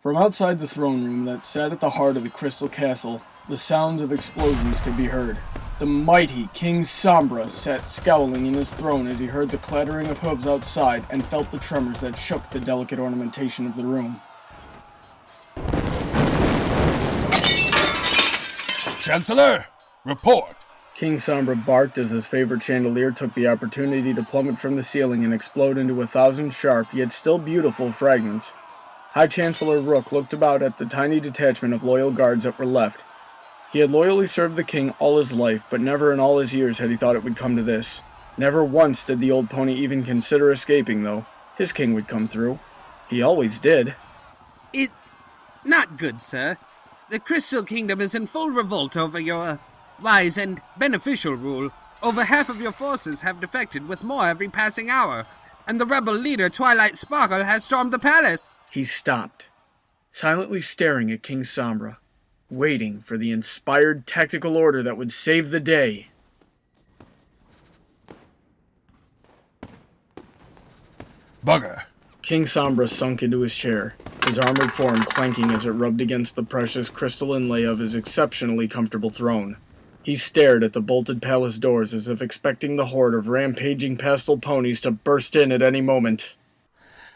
From outside the throne room that sat at the heart of the crystal castle, the sounds of explosions could be heard. The mighty King Sombrero sat scowling in his throne as he heard the clattering of hooves outside and felt the tremors that shook the delicate ornamentation of the room. Chancellor, report! King Sombrero barked as his favorite chandelier took the opportunity to plummet from the ceiling and explode into 1,000 sharp, yet still beautiful fragments. High Chancellor Rook looked about at the tiny detachment of loyal guards that were left. He had loyally served the king all his life, but never in all his years had he thought it would come to this. Never once did the old pony even consider escaping, though. His king would come through. He always did. It's not good, sir. The Crystal Kingdom is in full revolt over your wise and beneficial rule. Over half of your forces have defected, with more every passing hour, and the rebel leader, Twilight Sparkle, has stormed the palace. He stopped, silently staring at King Sombrero, waiting for the inspired tactical order that would save the day. Bugger. King Sombrero sunk into his chair, his armored form clanking as it rubbed against the precious crystal inlay of his exceptionally comfortable throne. He stared at the bolted palace doors as if expecting the horde of rampaging pastel ponies to burst in at any moment.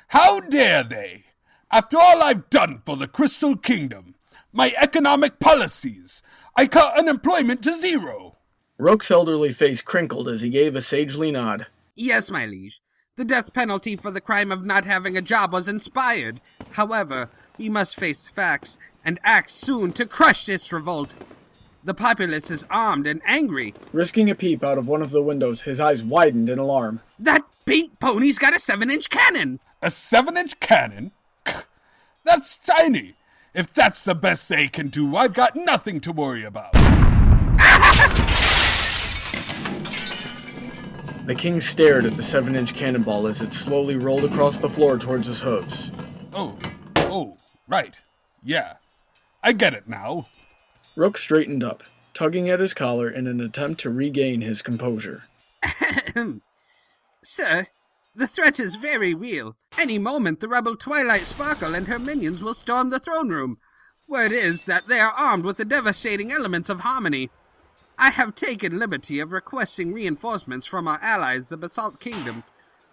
How dare they? After all I've done for the Crystal Kingdom, my economic policies, I cut unemployment to 0. Rook's elderly face crinkled as he gave a sagely nod. Yes, my liege. The death penalty for the crime of not having a job was inspired. However, we must face facts and act soon to crush this revolt. The populace is armed and angry. Risking a peep out of one of the windows, his eyes widened in alarm. That pink pony's got a 7-inch cannon! A 7-inch cannon? That's tiny. If that's the best they can do, I've got nothing to worry about. The king stared at the 7-inch cannonball as it slowly rolled across the floor towards his hooves. Oh, right. Yeah. I get it now. Rook straightened up, tugging at his collar in an attempt to regain his composure. Sir, the threat is very real. Any moment the rebel Twilight Sparkle and her minions will storm the throne room. Word is that they are armed with the devastating elements of harmony. I have taken liberty of requesting reinforcements from our allies, the Basalt Kingdom,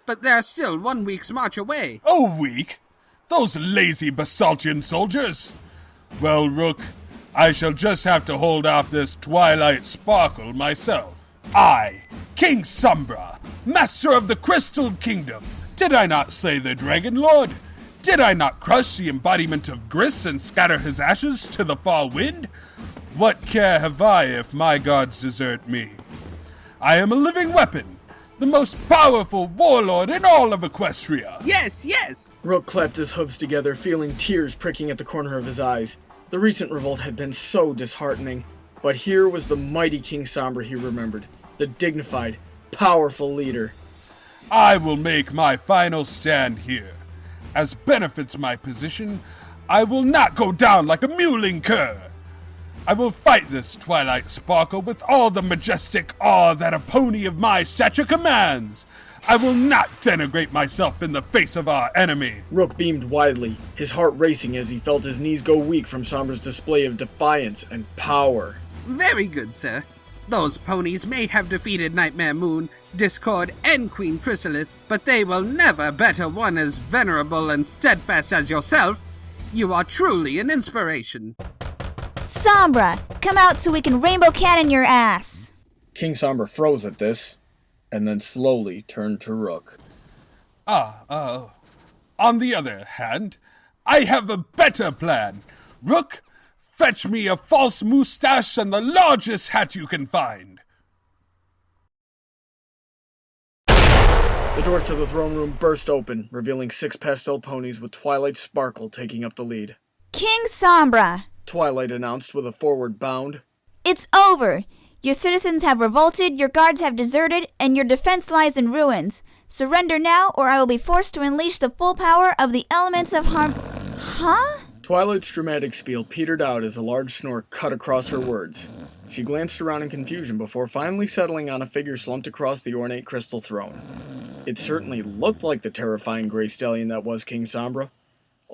but they are still 1 week's march away. A week? Those lazy Basaltian soldiers? Well, Rook, I shall just have to hold off this Twilight Sparkle myself. I, King Sombrero, master of the Crystal Kingdom. Did I not slay the Dragon Lord? Did I not crush the embodiment of Gris and scatter his ashes to the far wind? What care have I if my gods desert me? I am a living weapon, the most powerful warlord in all of Equestria. Yes! Rook clapped his hooves together, feeling tears pricking at the corner of his eyes. The recent revolt had been so disheartening, but here was the mighty King Sombrero he remembered, the dignified, powerful leader. I will make my final stand here. As benefits my position, I will not go down like a mewling cur. I will fight this Twilight Sparkle with all the majestic awe that a pony of my stature commands. I will not denigrate myself in the face of our enemy. Rook beamed widely, his heart racing as he felt his knees go weak from Sombrero's display of defiance and power. Very good, sir. Those ponies may have defeated Nightmare Moon, Discord, and Queen Chrysalis, but they will never better one as venerable and steadfast as yourself. You are truly an inspiration. Sombra, come out so we can rainbow cannon your ass. King Sombrero froze at this, and then slowly turned to Rook. On the other hand, I have a better plan. Rook, fetch me a false moustache and the largest hat you can find. The doors to the throne room burst open, revealing 6 pastel ponies with Twilight Sparkle taking up the lead. King Sombra, Twilight announced with a forward bound. it's over. Your citizens have revolted, your guards have deserted, and your defense lies in ruins. Surrender now, or I will be forced to unleash the full power of the elements of harm... Huh? Twilight's dramatic spiel petered out as a large snort cut across her words. She glanced around in confusion before finally settling on a figure slumped across the ornate crystal throne. It certainly looked like the terrifying gray stallion that was King Sombrero.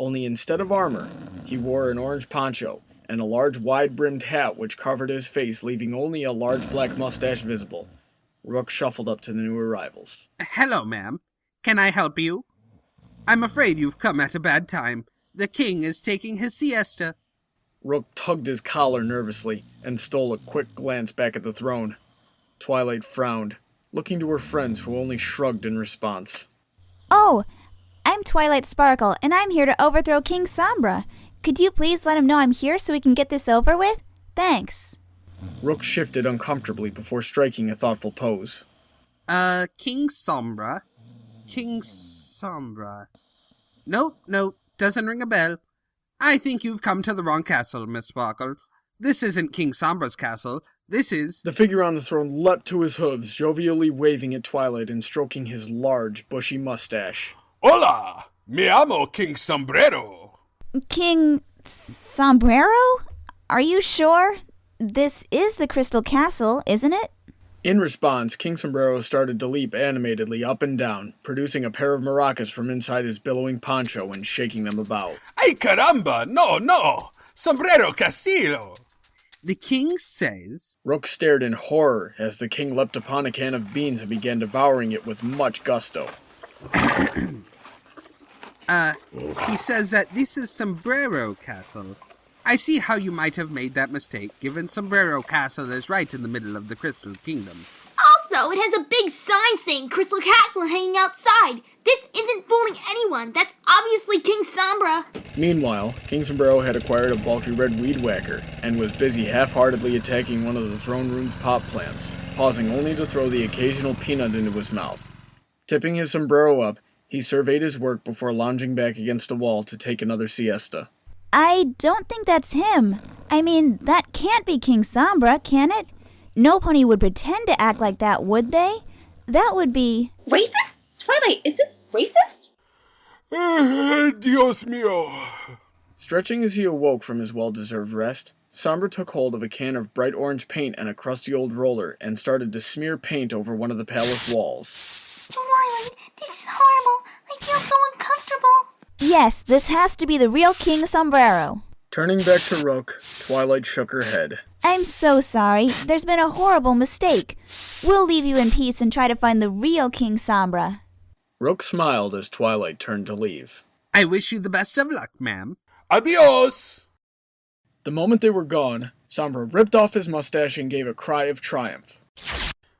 only instead of armor, he wore an orange poncho and a large wide-brimmed hat which covered his face, leaving only a large black mustache visible. Rook shuffled up to the new arrivals. Hello, ma'am. Can I help you? I'm afraid you've come at a bad time. The king is taking his siesta. Rook tugged his collar nervously and stole a quick glance back at the throne. Twilight frowned, looking to her friends who only shrugged in response. Oh, I'm Twilight Sparkle, and I'm here to overthrow King Sombra. Could you please let him know I'm here so we can get this over with? Thanks. Rook shifted uncomfortably before striking a thoughtful pose. King Sombra? King Sombra. No, doesn't ring a bell. I think you've come to the wrong castle, Miss Sparkle. This isn't King Sombra's castle. This is... The figure on the throne leapt to his hooves, jovially waving at Twilight and stroking his large, bushy mustache. Hola! Me amo King Sombrero. King Sombrero? Are you sure? This is the Crystal Castle, isn't it? In response, King Sombrero started to leap animatedly up and down, producing a pair of maracas from inside his billowing poncho and shaking them about. Ay caramba! No! Sombrero Castillo! The king says... Rook stared in horror as the king leapt upon a can of beans and began devouring it with much gusto. He says that this is Sombrero Castle. I see how you might have made that mistake, given Sombrero Castle is right in the middle of the Crystal Kingdom. Also, it has a big sign saying Crystal Castle hanging outside. This isn't fooling anyone. That's obviously King Sombra. Meanwhile, King Sombrero had acquired a bulky red weed whacker and was busy half-heartedly attacking one of the throne room's pot plants, pausing only to throw the occasional peanut into his mouth. Tipping his sombrero up, he surveyed his work before lounging back against a wall to take another siesta. I don't think that's him. I mean, that can't be King Sombra, can it? No pony would pretend to act like that, would they? That would be... Racist? Twilight, is this racist? Dios mío. Stretching as he awoke from his well-deserved rest, Sombra took hold of a can of bright orange paint and a crusty old roller and started to smear paint over one of the palace walls. Twilight, this is horrible. I feel so uncomfortable. Yes, this has to be the real King Sombrero. Turning back to Rook, Twilight shook her head. I'm so sorry. There's been a horrible mistake. We'll leave you in peace and try to find the real King Sombra. Rook smiled as Twilight turned to leave. I wish you the best of luck, ma'am. Adios! The moment they were gone, Sombra ripped off his mustache and gave a cry of triumph.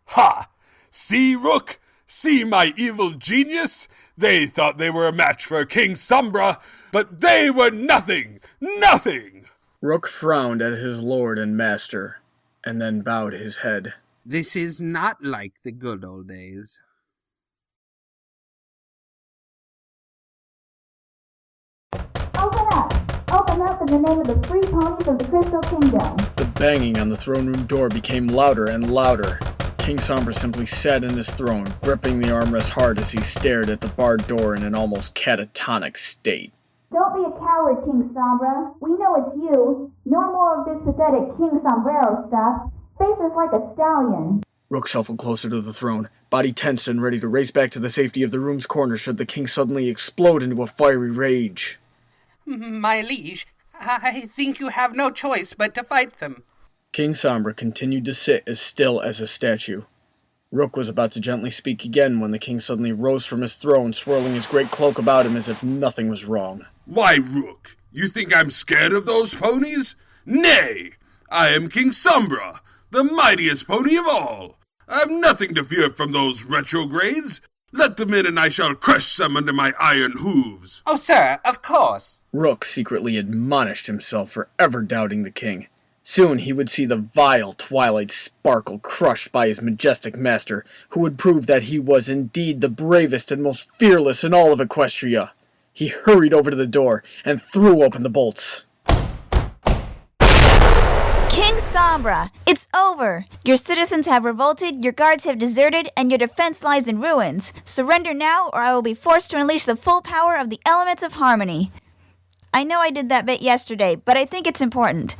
Ha! See, Rook? See my evil genius? They thought they were a match for King Sombra, but they were nothing! Nothing! Rook frowned at his lord and master, and then bowed his head. This is not like the good old days. Open up in the name of the free ponies of the Crystal Kingdom. The banging on the throne room door became louder and louder. King Sombra simply sat in his throne, gripping the armrest hard as he stared at the barred door in an almost catatonic state. Don't be a coward, King Sombra. We know it's you. No more of this pathetic King Sombrero stuff. Faces like a stallion. Rook shuffled closer to the throne, body tensed and ready to race back to the safety of the room's corner should the king suddenly explode into a fiery rage. My liege, I think you have no choice but to fight them. King Sombra continued to sit as still as a statue. Rook was about to gently speak again when the king suddenly rose from his throne, swirling his great cloak about him as if nothing was wrong. Why, Rook, you think I'm scared of those ponies? Nay! I am King Sombra, the mightiest pony of all. I have nothing to fear from those retrogrades. Let them in and I shall crush some under my iron hooves. Oh, sir, of course. Rook secretly admonished himself for ever doubting the king. Soon he would see the vile Twilight Sparkle crushed by his majestic master, who would prove that he was indeed the bravest and most fearless in all of Equestria. He hurried over to the door and threw open the bolts. King Sombra, it's over. Your citizens have revolted, your guards have deserted, and your defense lies in ruins. Surrender now, or I will be forced to unleash the full power of the elements of harmony. I know I did that bit yesterday, but I think it's important.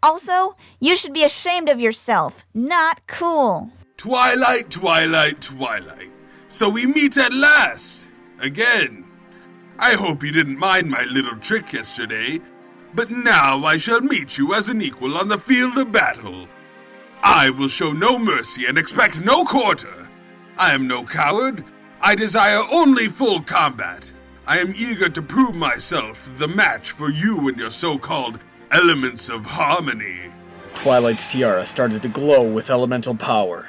Also, you should be ashamed of yourself. Not cool. Twilight, Twilight, Twilight. So we meet at last. Again. I hope you didn't mind my little trick yesterday, but now I shall meet you as an equal on the field of battle. I will show no mercy and expect no quarter. I am no coward. I desire only full combat. I am eager to prove myself the match for you and your so-called elements of harmony. Twilight's tiara started to glow with elemental power.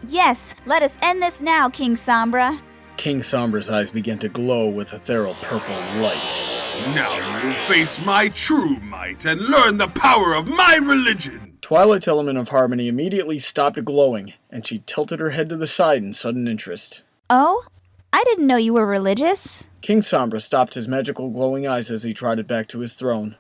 Yes, let us end this now, King Sombra. King Sombra's eyes began to glow with ethereal purple light. Now you will face my true might and learn the power of my religion. Twilight's element of harmony immediately stopped glowing, and she tilted her head to the side in sudden interest. Oh? I didn't know you were religious. King Sombra stopped his magical glowing eyes as he trotted back to his throne.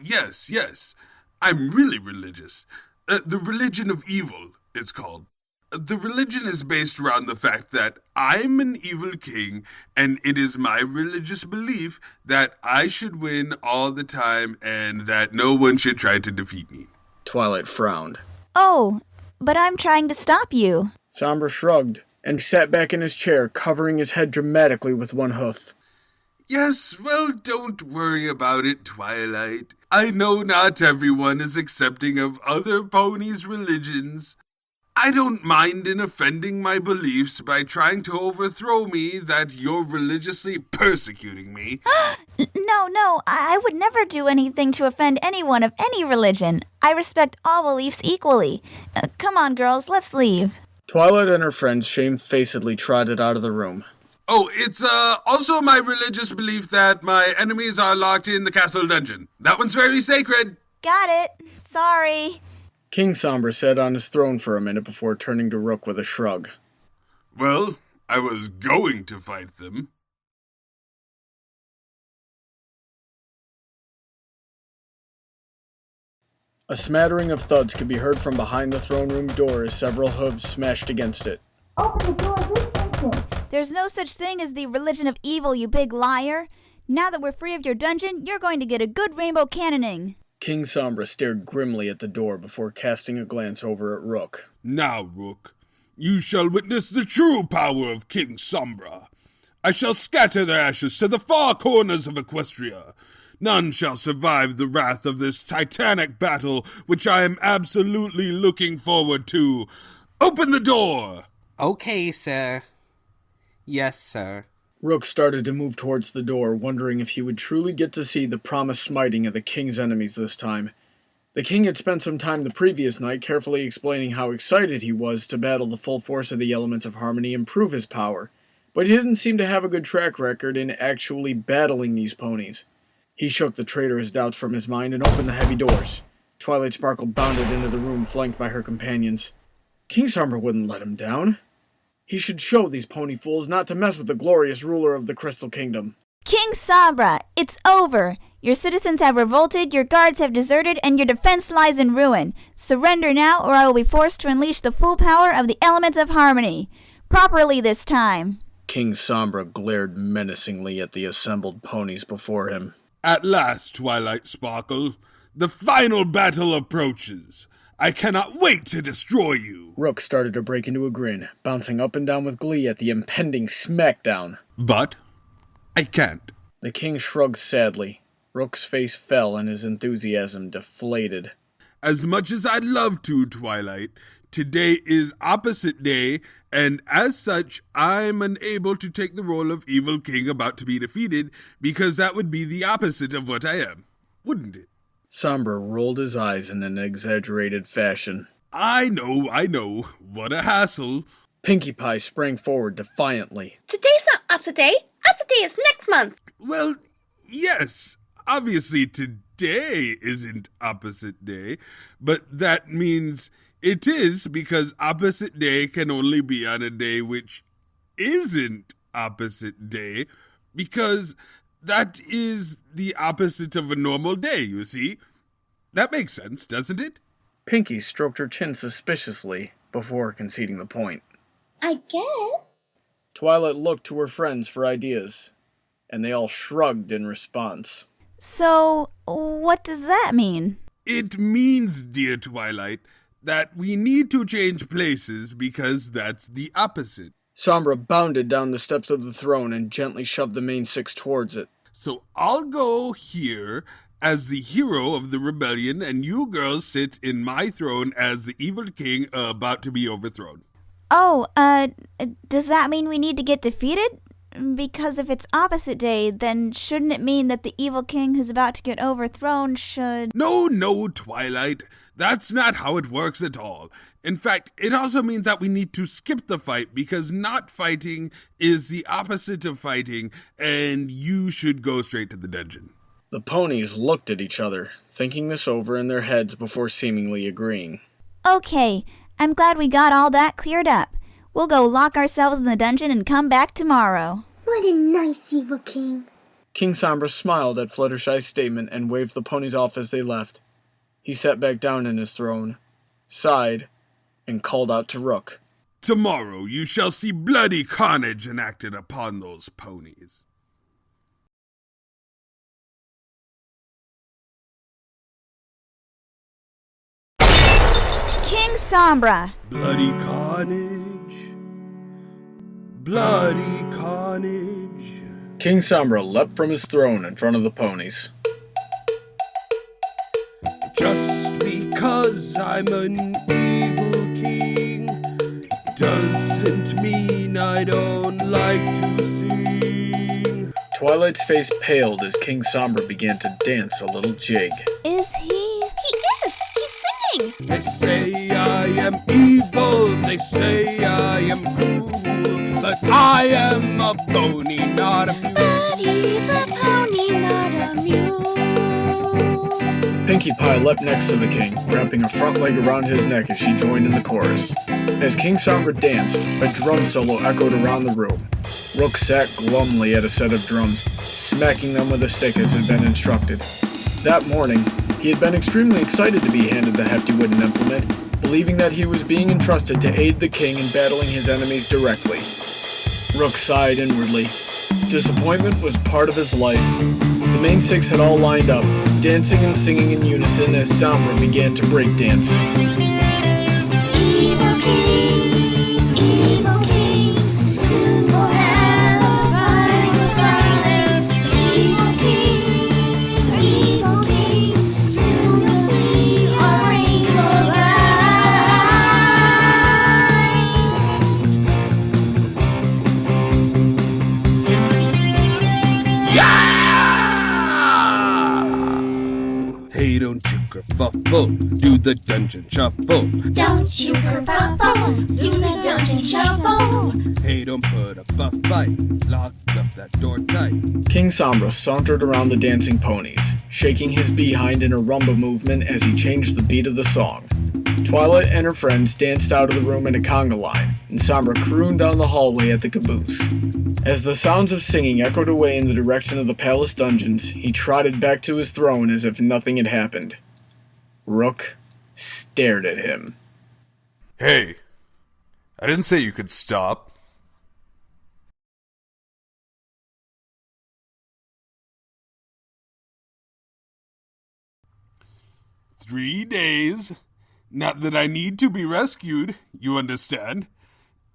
Yes. I'm really religious. The religion of evil, it's called. The religion is based around the fact that I'm an evil king, and it is my religious belief that I should win all the time and that no one should try to defeat me. Twilight frowned. Oh, but I'm trying to stop you. Sombra shrugged and sat back in his chair, covering his head dramatically with one hoof. Yes, well, don't worry about it, Twilight. I know not everyone is accepting of other ponies' religions. I don't mind in offending my beliefs by trying to overthrow me that you're religiously persecuting me. No, I would never do anything to offend anyone of any religion. I respect all beliefs equally. Come on, girls, let's leave. Twilight and her friends shamefacedly trotted out of the room. Oh, it's also my religious belief that my enemies are locked in the castle dungeon. That one's very sacred. Got it. Sorry. King Sombra sat on his throne for a minute before turning to Rook with a shrug. Well, I was going to fight them. A smattering of thuds could be heard from behind the throne room door as several hooves smashed against it. Open the door this instant. There's no such thing as the religion of evil, you big liar. Now that we're free of your dungeon, you're going to get a good rainbow cannoning. King Sombra stared grimly at the door before casting a glance over at Rook. Now, Rook, you shall witness the true power of King Sombra. I shall scatter their ashes to the far corners of Equestria. None shall survive the wrath of this titanic battle, which I am absolutely looking forward to. Open the door! Okay, sir. Yes, sir. Rook started to move towards the door, wondering if he would truly get to see the promised smiting of the king's enemies this time. The king had spent some time the previous night carefully explaining how excited he was to battle the full force of the elements of harmony and prove his power, but he didn't seem to have a good track record in actually battling these ponies. He shook the traitorous doubts from his mind and opened the heavy doors. Twilight Sparkle bounded into the room, flanked by her companions. King Sombra wouldn't let him down. He should show these pony fools not to mess with the glorious ruler of the Crystal Kingdom. King Sombra, it's over. Your citizens have revolted, your guards have deserted, and your defense lies in ruin. Surrender now, or I will be forced to unleash the full power of the elements of harmony. Properly this time. King Sombra glared menacingly at the assembled ponies before him. At last, Twilight Sparkle, the final battle approaches. I cannot wait to destroy you. Rook started to break into a grin, bouncing up and down with glee at the impending smackdown. But I can't. The king shrugged sadly. Rook's face fell and his enthusiasm deflated. As much as I'd love to, Twilight, today is opposite day, and as such, I'm unable to take the role of evil king about to be defeated, because that would be the opposite of what I am, wouldn't it? Sombra rolled his eyes in an exaggerated fashion. I know. What a hassle. Pinkie Pie sprang forward defiantly. Today's not up to date. Up to date is next month. Well, yes, obviously today isn't opposite day, but that means it is because opposite day can only be on a day which isn't opposite day, because that is the opposite of a normal day, you see. That makes sense, doesn't it? Pinkie stroked her chin suspiciously before conceding the point. I guess. Twilight looked to her friends for ideas, and they all shrugged in response. So, what does that mean? It means, dear Twilight, that we need to change places because that's the opposite. Sombra bounded down the steps of the throne and gently shoved the main six towards it. So I'll go here as the hero of the rebellion, and you girls sit in my throne as the evil king about to be overthrown. Oh, does that mean we need to get defeated? Because if it's opposite day, then shouldn't it mean that the evil king who's about to get overthrown should... No, Twilight. That's not how it works at all. In fact, it also means that we need to skip the fight because not fighting is the opposite of fighting, and you should go straight to the dungeon. The ponies looked at each other, thinking this over in their heads before seemingly agreeing. Okay, I'm glad we got all that cleared up. We'll go lock ourselves in the dungeon and come back tomorrow. What a nice evil king. King Sombra smiled at Fluttershy's statement and waved the ponies off as they left. He sat back down in his throne, sighed, and called out to Rook. Tomorrow you shall see bloody carnage enacted upon those ponies. King Sombra! Bloody carnage. Bloody carnage. King Sombra leapt from his throne in front of the ponies. Just because I'm an evil king doesn't mean I don't like to sing. Twilight's face paled as King Sombra began to dance a little jig. Is he? He is! He's singing! They say I am evil, they say I am cruel, but I am a pony, not a mule. But he's a pony, not a mule. Pinkie Pie leapt next to the king, wrapping a front leg around his neck as she joined in the chorus. As King Sombra danced, a drum solo echoed around the room. Rook sat glumly at a set of drums, smacking them with a stick as had been instructed. That morning, he had been extremely excited to be handed the hefty wooden implement, believing that he was being entrusted to aid the king in battling his enemies directly. Rook sighed inwardly. Disappointment was part of his life. The main six had all lined up, dancing and singing in unison as Sombra began to breakdance. Evil king, soon we'll have a final fight. Evil king, soon we'll see our rainbow light. Hey, don't you kerfuffle, do the dungeon shuffle. Don't you kerfuffle, do the dungeon shuffle. Hey, don't put up a fight, lock up that door tight. King Sombra sauntered around the dancing ponies, shaking his behind in a rumba movement as he changed the beat of the song. Twilight and her friends danced out of the room in a conga line, and Sombra crooned down the hallway at the caboose. As the sounds of singing echoed away in the direction of the palace dungeons, he trotted back to his throne as if nothing had happened. Rook stared at him. Hey, I didn't say you could stop. "3 days. Not that I need to be rescued, you understand.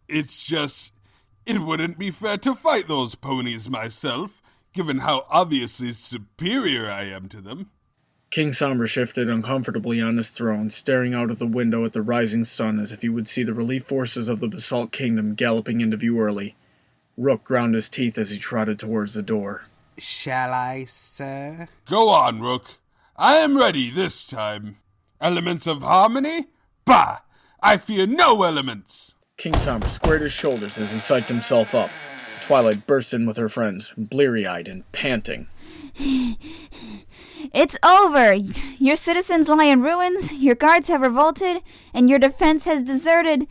It's just, it wouldn't be fair to fight those ponies myself, given how obviously superior I am to them." King Sombra shifted uncomfortably on his throne, staring out of the window at the rising sun as if he would see the relief forces of the Basalt Kingdom galloping into view early. Rook ground his teeth as he trotted towards the door. Shall I, sir? Go on, Rook. I am ready this time. Elements of harmony? Bah! I fear no elements! King Sombra squared his shoulders as he psyched himself up. Twilight burst in with her friends, bleary-eyed and panting. It's over! Your citizens lie in ruins, your guards have revolted, and your defense has deserted.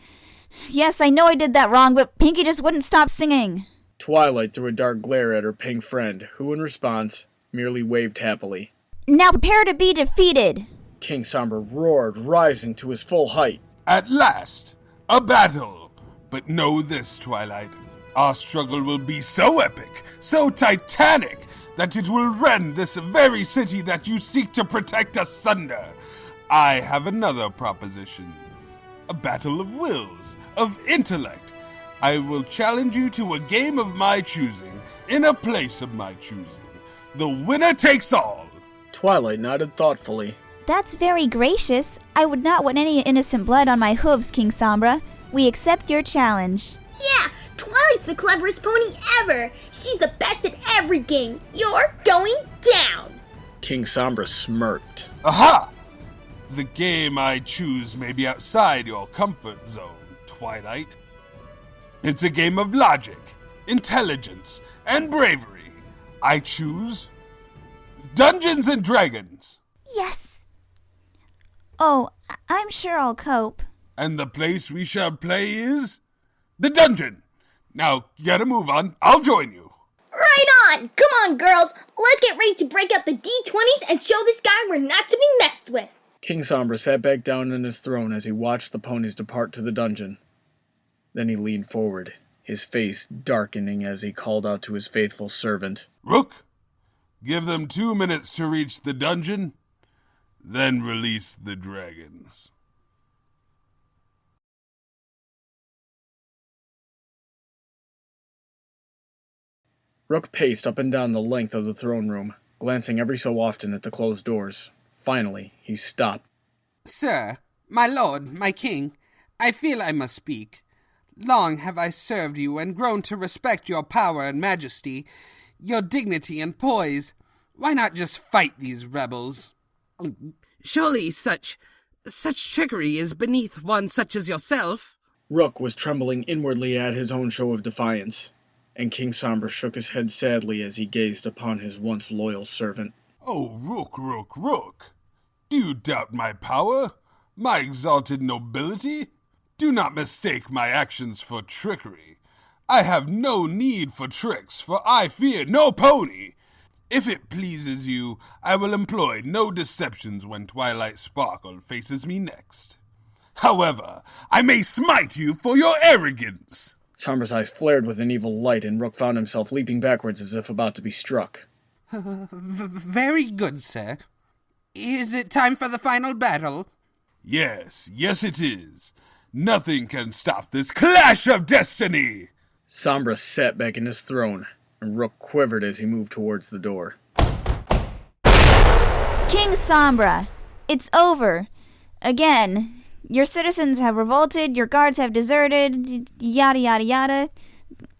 Yes, I know I did that wrong, but Pinkie just wouldn't stop singing. Twilight threw a dark glare at her pink friend, who in response merely waved happily. Now prepare to be defeated! King Sombra roared, rising to his full height. At last, a battle! But know this, Twilight. Our struggle will be so epic, so titanic, that it will rend this very city that you seek to protect asunder. I have another proposition. A battle of wills, of intellect. I will challenge you to a game of my choosing, in a place of my choosing. The winner takes all. Twilight nodded thoughtfully. That's very gracious. I would not want any innocent blood on my hooves, King Sombra. We accept your challenge. Yeah, Twilight's the cleverest pony ever. She's the best at every game. You're going down. King Sombra smirked. Aha! The game I choose may be outside your comfort zone, Twilight. It's a game of logic, intelligence, and bravery. I choose Dungeons and Dragons. Yes. Oh, I'm sure I'll cope. And the place we shall play is the dungeon. Now, get a move on. I'll join you. Right on! Come on, girls. Let's get ready to break out the D20s and show this guy we're not to be messed with. King Sombrero sat back down in his throne as he watched the ponies depart to the dungeon. Then he leaned forward, his face darkening as he called out to his faithful servant. Rook, give them 2 minutes to reach the dungeon, then release the dragons. Rook paced up and down the length of the throne room, glancing every so often at the closed doors. Finally, he stopped. Sir, my lord, my king, I feel I must speak. Long have I served you and grown to respect your power and majesty, your dignity and poise. Why not just fight these rebels? Surely such trickery is beneath one such as yourself. Rook was trembling inwardly at his own show of defiance, and King Sombrero shook his head sadly as he gazed upon his once loyal servant. Oh, Rook, Rook, Rook! Do you doubt my power? My exalted nobility? Do not mistake my actions for trickery. I have no need for tricks, for I fear no pony. If it pleases you, I will employ no deceptions when Twilight Sparkle faces me next. However, I may smite you for your arrogance. Sombrero's eyes flared with an evil light, and Rook found himself leaping backwards as if about to be struck. Very good, sir. Is it time for the final battle? Yes, it is. Nothing can stop this clash of destiny! Sombra sat back in his throne, and Rook quivered as he moved towards the door. King Sombra, it's over. Again. Your citizens have revolted, your guards have deserted, yada yada yada.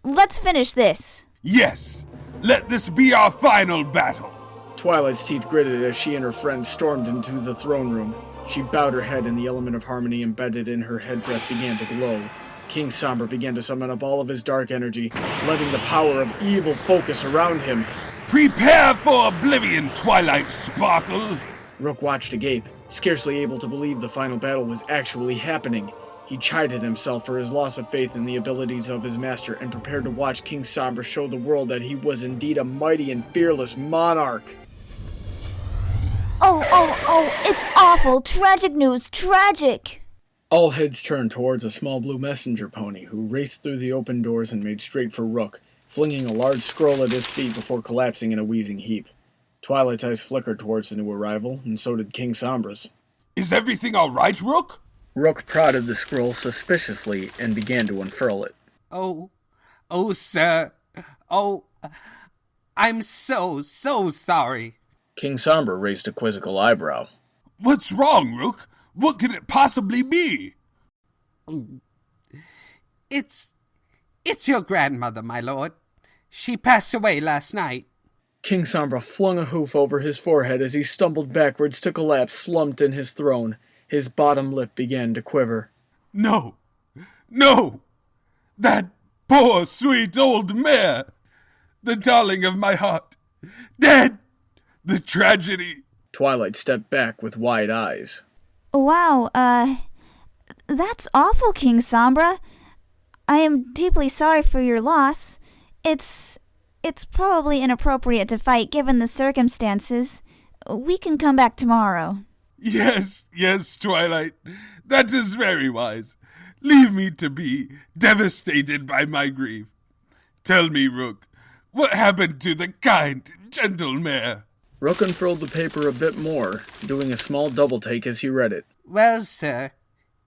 Let's finish this. Yes! Let this be our final battle! Twilight's teeth gritted as she and her friends stormed into the throne room. She bowed her head, and the element of harmony embedded in her headdress began to glow. King Sombra began to summon up all of his dark energy, letting the power of evil focus around him. Prepare for oblivion, Twilight Sparkle! Rook watched agape, scarcely able to believe the final battle was actually happening. He chided himself for his loss of faith in the abilities of his master and prepared to watch King Sombra show the world that he was indeed a mighty and fearless monarch. Oh, it's awful. Tragic news, tragic. All heads turned towards a small blue messenger pony who raced through the open doors and made straight for Rook, flinging a large scroll at his feet before collapsing in a wheezing heap. Twilight's eyes flickered towards the new arrival, and so did King Sombra's. Is everything all right, Rook? Rook prodded the scroll suspiciously and began to unfurl it. Oh, sir. Oh, I'm so sorry. King Sombra raised a quizzical eyebrow. What's wrong, Rook? What could it possibly be? It's your grandmother, my lord. She passed away last night. King Sombra flung a hoof over his forehead as he stumbled backwards to collapse slumped in his throne. His bottom lip began to quiver. No! That poor, sweet old mare! The darling of my heart! Dead! The tragedy! Twilight stepped back with wide eyes. Wow, that's awful, King Sombra. I am deeply sorry for your loss. It's probably inappropriate to fight given the circumstances. We can come back tomorrow. Yes, Twilight. That is very wise. Leave me to be devastated by my grief. Tell me, Rook, what happened to the kind, gentle mare? Rook unfurled the paper a bit more, doing a small double-take as he read it. Well, sir,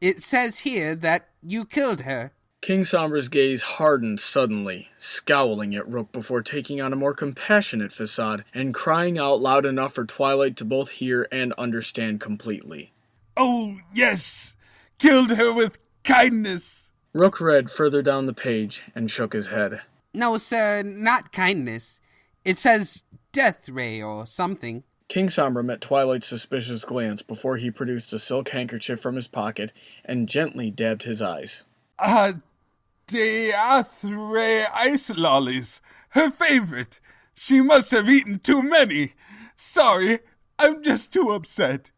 it says here that you killed her. King Sombra's gaze hardened suddenly, scowling at Rook before taking on a more compassionate facade and crying out loud enough for Twilight to both hear and understand completely. Oh, yes! Killed her with kindness! Rook read further down the page and shook his head. No, sir, not kindness. It says death ray or something. King Sombra met Twilight's suspicious glance before he produced a silk handkerchief from his pocket and gently dabbed his eyes. Death ray ice lollies. Her favorite. She must have eaten too many. Sorry, I'm just too upset.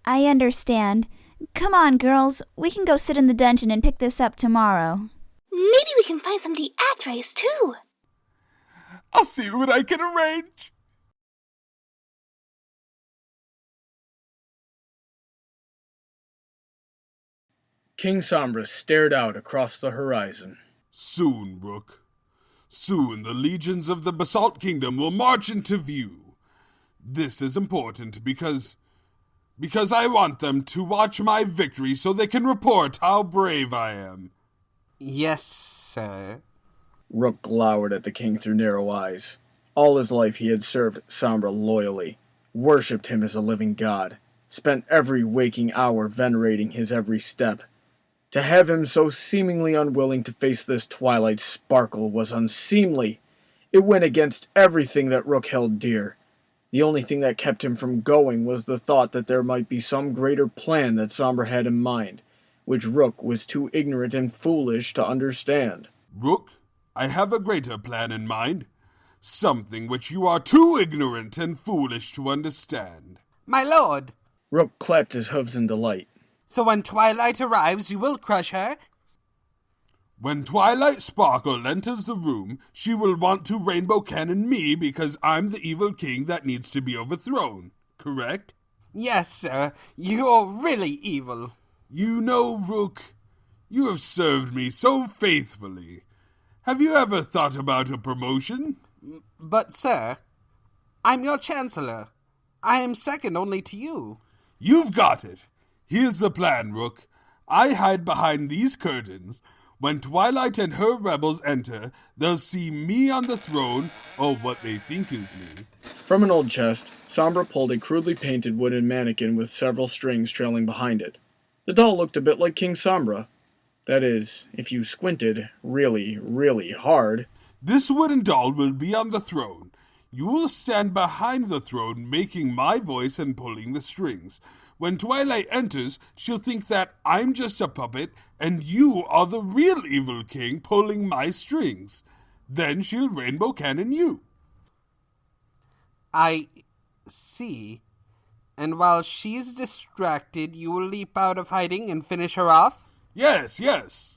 I understand. Come on, girls. We can go sit in the dungeon and pick this up tomorrow. Maybe we can find some death rays too. I'll see what I can arrange. King Sombra stared out across the horizon. Soon, Rook. Soon the legions of the Basalt Kingdom will march into view. This is important because I want them to watch my victory so they can report how brave I am. Yes, sir. Rook glowered at the king through narrow eyes. All his life he had served Sombra loyally, worshipped him as a living god, spent every waking hour venerating his every step. To have him so seemingly unwilling to face this Twilight Sparkle was unseemly. It went against everything that Rook held dear. The only thing that kept him from going was the thought that there might be some greater plan that Sombra had in mind, which Rook was too ignorant and foolish to understand. Rook, I have a greater plan in mind. Something which you are too ignorant and foolish to understand. My lord. Rook clapped his hooves in delight. So when Twilight arrives, you will crush her? When Twilight Sparkle enters the room, she will want to rainbow cannon me because I'm the evil king that needs to be overthrown, correct? Yes, sir. You're really evil. You know, Rook, you have served me so faithfully. Have you ever thought about a promotion? But, sir, I'm your chancellor. I am second only to you. You've got it. Here's the plan, Rook. I hide behind these curtains. When Twilight and her rebels enter, they'll see me on the throne, or what they think is me. From an old chest, Sombra pulled a crudely painted wooden mannequin with several strings trailing behind it. The doll looked a bit like King Sombra. That is, if you squinted really, really hard. This wooden doll will be on the throne. You will stand behind the throne, making my voice and pulling the strings. When Twilight enters, she'll think that I'm just a puppet and you are the real evil king pulling my strings. Then she'll rainbow cannon you. I see. And while she's distracted, you will leap out of hiding and finish her off? Yes,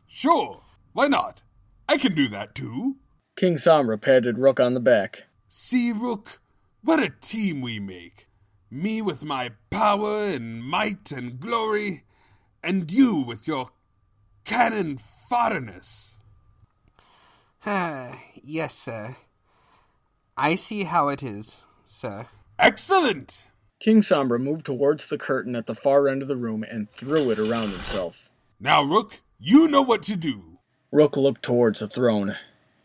sure. Why not? I can do that too. King Sombra patted Rook on the back. See, Rook, what a team we make. Me with my power and might and glory, and you with your cannon foreignness. Yes, sir. I see how it is, sir. Excellent! King Sombra moved towards the curtain at the far end of the room and threw it around himself. Now, Rook, you know what to do. Rook looked towards the throne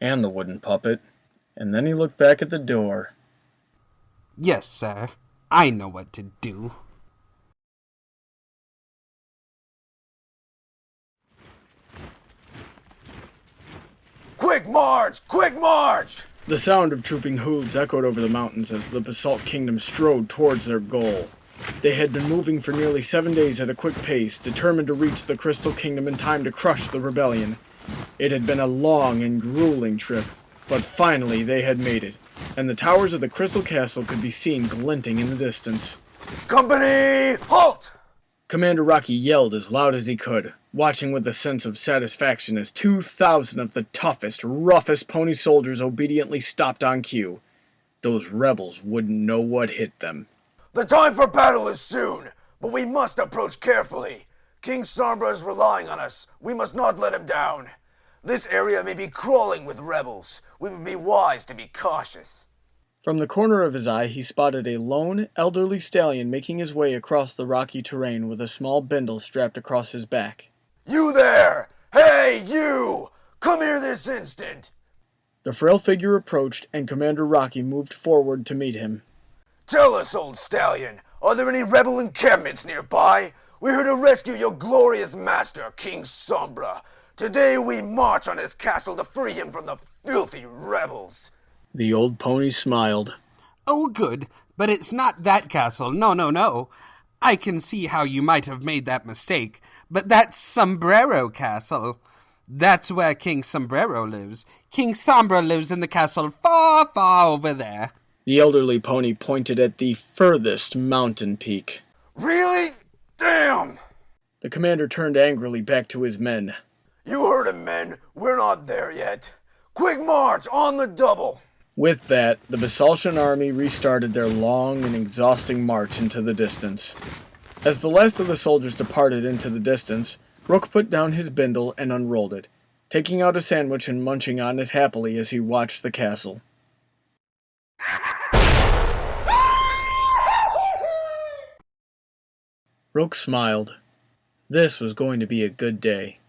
and the wooden puppet, and then he looked back at the door. Yes, sir. I know what to do. Quick march! Quick march! The sound of trooping hooves echoed over the mountains as the Basalt Kingdom strode towards their goal. They had been moving for nearly 7 days at a quick pace, determined to reach the Crystal Kingdom in time to crush the rebellion. It had been a long and grueling trip, but finally they had made it, and the towers of the Crystal Castle could be seen glinting in the distance. Company, halt! Commander Rocky yelled as loud as he could, watching with a sense of satisfaction as 2,000 of the toughest, roughest pony soldiers obediently stopped on cue. Those rebels wouldn't know what hit them. The time for battle is soon, but we must approach carefully. King Sombra is relying on us. We must not let him down. This area may be crawling with rebels. We would be wise to be cautious. From the corner of his eye, he spotted a lone, elderly stallion making his way across the rocky terrain with a small bindle strapped across his back. You there! Hey, you! Come here this instant! The frail figure approached, and Commander Rocky moved forward to meet him. Tell us, old stallion, are there any rebel encampments nearby? We're here to rescue your glorious master, King Sombra. Today we march on his castle to free him from the filthy rebels. The old pony smiled. Oh, good, but it's not that castle. No. I can see how you might have made that mistake, but that's Sombrero Castle. That's where King Sombrero lives. King Sombra lives in the castle far, far over there. The elderly pony pointed at the furthest mountain peak. Really? Damn! The commander turned angrily back to his men. You heard him, men. We're not there yet. Quick march, on the double! With that, the Basaltian army restarted their long and exhausting march into the distance. As the last of the soldiers departed into the distance, Rook put down his bindle and unrolled it, taking out a sandwich and munching on it happily as he watched the castle. Rook smiled. This was going to be a good day.